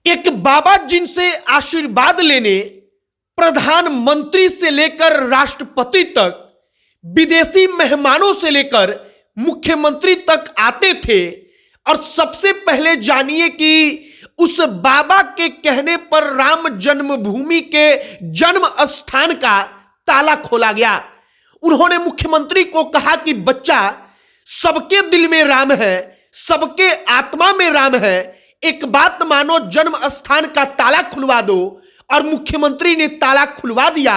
एक बाबा जिनसे आशीर्वाद लेने प्रधानमंत्री से लेकर राष्ट्रपति तक, विदेशी मेहमानों से लेकर मुख्यमंत्री तक आते थे। और सबसे पहले जानिए कि उस बाबा के कहने पर राम जन्मभूमि के जन्म स्थान का ताला खोला गया। उन्होंने मुख्यमंत्री को कहा कि बच्चा, सबके दिल में राम है, सबके आत्मा में राम है, एक बात मानो, जन्म स्थान का ताला खुलवा दो। और मुख्यमंत्री ने ताला खुलवा दिया।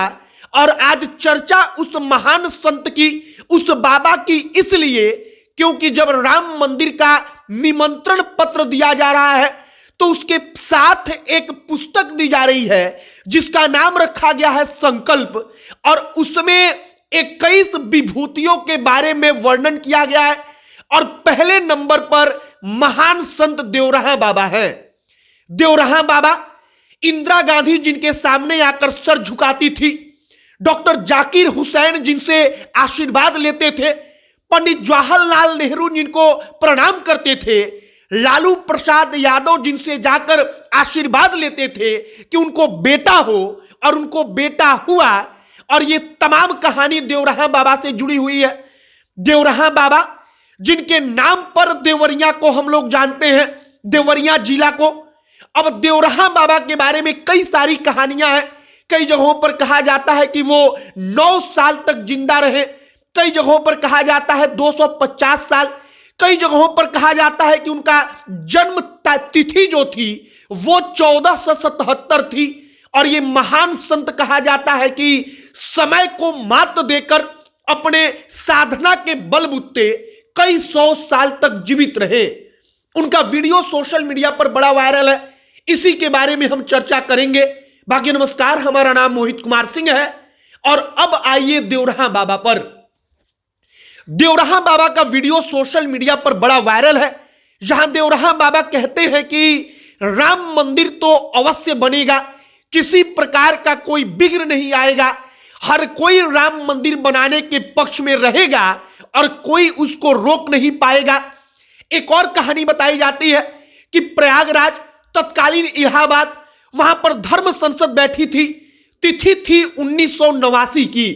और आज चर्चा उस महान संत की, उस बाबा की इसलिए क्योंकि जब राम मंदिर का निमंत्रण पत्र दिया जा रहा है तो उसके साथ एक पुस्तक दी जा रही है जिसका नाम रखा गया है संकल्प। और उसमें 21 विभूतियों के बारे में वर्णन किया गया है। और पहले नंबर पर महान संत देवरहा बाबा हैं। देवरहा बाबा इंदिरा गांधी जिनके सामने आकर सर झुकाती थी, डॉक्टर जाकिर हुसैन जिनसे आशीर्वाद लेते थे, पंडित जवाहरलाल नेहरू जिनको प्रणाम करते थे, लालू प्रसाद यादव जिनसे जाकर आशीर्वाद लेते थे कि उनको बेटा हो, और उनको बेटा हुआ। और ये तमाम कहानी देवरहा बाबा से जुड़ी हुई है। देवरहा बाबा जिनके नाम पर देवरिया को हम लोग जानते हैं, देवरिया जिला को। अब देवरहा बाबा के बारे में कई सारी कहानियां हैं। कई जगहों पर कहा जाता है कि वो 9 साल तक जिंदा रहे, कई जगहों पर कहा जाता है 250 साल, कई जगहों पर कहा जाता है कि उनका जन्म तिथि जो थी वो 1477 थी। और ये महान संत कहा जाता है कि समय को मात देकर अपने साधना के बलबूते कई 100 साल तक जीवित रहे। उनका वीडियो सोशल मीडिया पर बड़ा वायरल है, इसी के बारे में हम चर्चा करेंगे। बाकी नमस्कार, हमारा नाम मोहित कुमार सिंह है। और अब आइए देवरहा बाबा पर। देवरहा बाबा का वीडियो सोशल मीडिया पर बड़ा वायरल है, जहां देवरहा बाबा कहते हैं कि राम मंदिर तो अवश्य बनेगा, किसी प्रकार का कोई विघ्न नहीं आएगा, हर कोई राम मंदिर बनाने के पक्ष में रहेगा और कोई उसको रोक नहीं पाएगा। एक और कहानी बताई जाती है कि प्रयागराज, तत्कालीन इलाहाबाद, वहां पर धर्म संसद बैठी थी, तिथि थी 1989 की।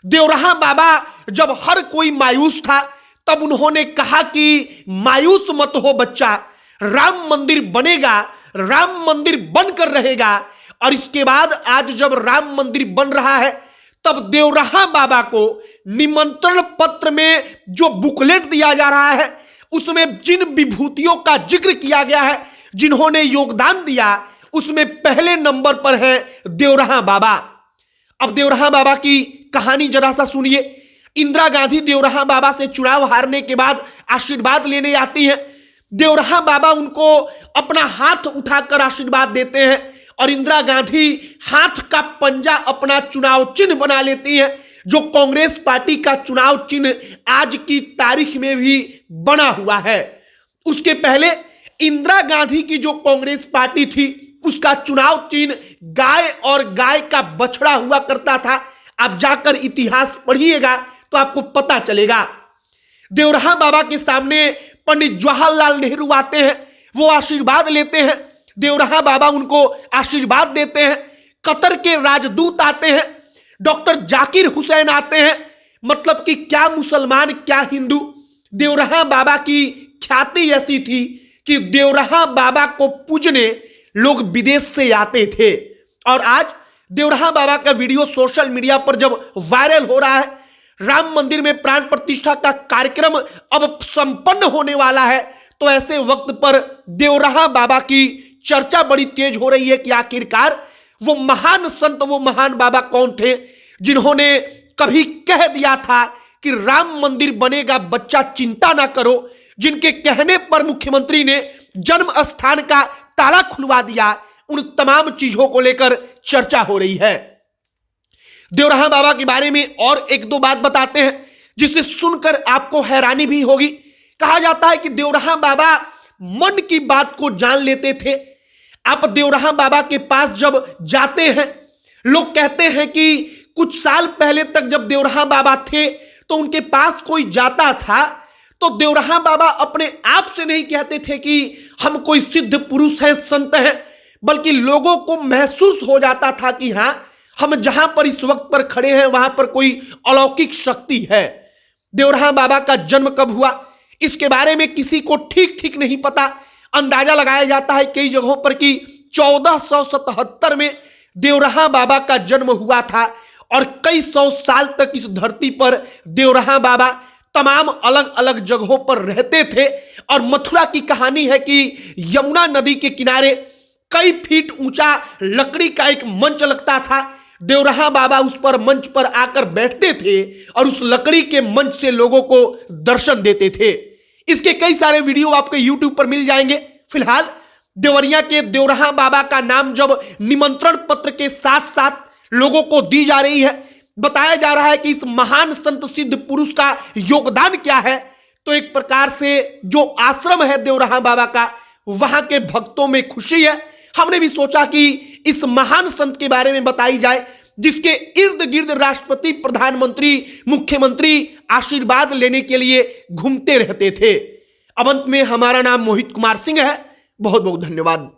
देवरहा बाबा जब हर कोई मायूस था तब उन्होंने कहा कि मायूस मत हो बच्चा, राम मंदिर बनेगा, राम मंदिर बनकर रहेगा। और इसके बाद आज जब राम मंदिर बन रहा है तब देवरहा बाबा को निमंत्रण पत्र में जो बुकलेट दिया जा रहा है उसमें जिन विभूतियों का जिक्र किया गया है, जिन्होंने योगदान दिया, उसमें पहले नंबर पर है देवरहा बाबा। अब देवरहा बाबा की कहानी जरा सा सुनिए। इंदिरा गांधी देवरहा बाबा से चुनाव हारने के बाद आशीर्वाद लेने आती हैं। देवरहा बाबा उनको अपना हाथ उठाकर आशीर्वाद देते हैं और इंदिरा गांधी हाथ का पंजा अपना चुनाव चिन्ह बना लेती है, जो कांग्रेस पार्टी का चुनाव चिन्ह आज की तारीख में भी बना हुआ है। उसके पहले इंदिरा गांधी की जो कांग्रेस पार्टी थी उसका चुनाव चिन्ह गाय और गाय का बछड़ा हुआ करता था। आप जाकर इतिहास पढ़िएगा तो आपको पता चलेगा। देवरहा बाबा के सामने पंडित जवाहरलाल नेहरू आते हैं, वो आशीर्वाद लेते हैं। देवरहा बाबा उनको आशीर्वाद देते हैं। कतर के राजदूत आते हैं, डॉक्टर जाकिर हुसैन आते हैं। मतलब कि क्या मुसलमान क्या हिंदू। देवरहा बाबा की ख्याति ऐसी थी कि देवरहा बाबा को पूजने लोग विदेश से आते थे। और आज देवरहा बाबा का वीडियो सोशल मीडिया पर जब वायरल हो रहा है, राम मंदिर में प्राण प्रतिष्ठा का कार्यक्रम अब संपन्न होने वाला है, तो ऐसे वक्त पर देवरहा बाबा की चर्चा बड़ी तेज हो रही है कि आखिरकार वो महान संत, वो महान बाबा कौन थे जिन्होंने कभी कह दिया था कि राम मंदिर बनेगा बच्चा, चिंता ना करो, जिनके कहने पर मुख्यमंत्री ने जन्म स्थान का ताला खुलवा दिया। उन तमाम चीजों को लेकर चर्चा हो रही है। देवरहा बाबा के बारे में और एक दो बात बताते हैं जिसे सुनकर आपको हैरानी भी होगी। कहा जाता है कि देवरहा बाबा मन की बात को जान लेते थे। आप देवरहा बाबा के पास जब जाते हैं, लोग कहते हैं कि कुछ साल पहले तक जब देवरहा बाबा थे तो उनके पास कोई जाता था तो देवरहा बाबा अपने आप से नहीं कहते थे कि हम कोई सिद्ध पुरुष हैं, संत हैं, बल्कि लोगों को महसूस हो जाता था कि हां, हम जहां पर इस वक्त पर खड़े हैं वहां पर कोई अलौकिक शक्ति है। देवराहा बाबा का जन्म कब हुआ इसके बारे में किसी को ठीक ठीक नहीं पता। अंदाजा लगाया जाता है कई जगहों पर कि 1477 में देवराहा बाबा का जन्म हुआ था और कई सौ साल तक इस धरती पर देवराहा बाबा तमाम अलग अलग जगहों पर रहते थे। और मथुरा की कहानी है कि यमुना नदी के किनारे कई फीट ऊंचा लकड़ी का एक मंच लगता था। देवराहा बाबा उस पर मंच पर आकर बैठते थे और उस लकड़ी के मंच से लोगों को दर्शन देते थे। इसके कई सारे वीडियो आपको YouTube पर मिल जाएंगे। फिलहाल देवरिया के देवराहा बाबा का नाम जब निमंत्रण पत्र के साथ साथ लोगों को दी जा रही है, बताया जा रहा है कि इस महान संत सिद्ध पुरुष का योगदान क्या है, तो एक प्रकार से जो आश्रम है देवराहा बाबा का, वहां के भक्तों में खुशी है। हमने भी सोचा कि इस महान संत के बारे में बताई जाए जिसके इर्द गिर्द राष्ट्रपति, प्रधानमंत्री, मुख्यमंत्री आशीर्वाद लेने के लिए घूमते रहते थे। अब अंत में हमारा नाम मोहित कुमार सिंह है। बहुत बहुत धन्यवाद।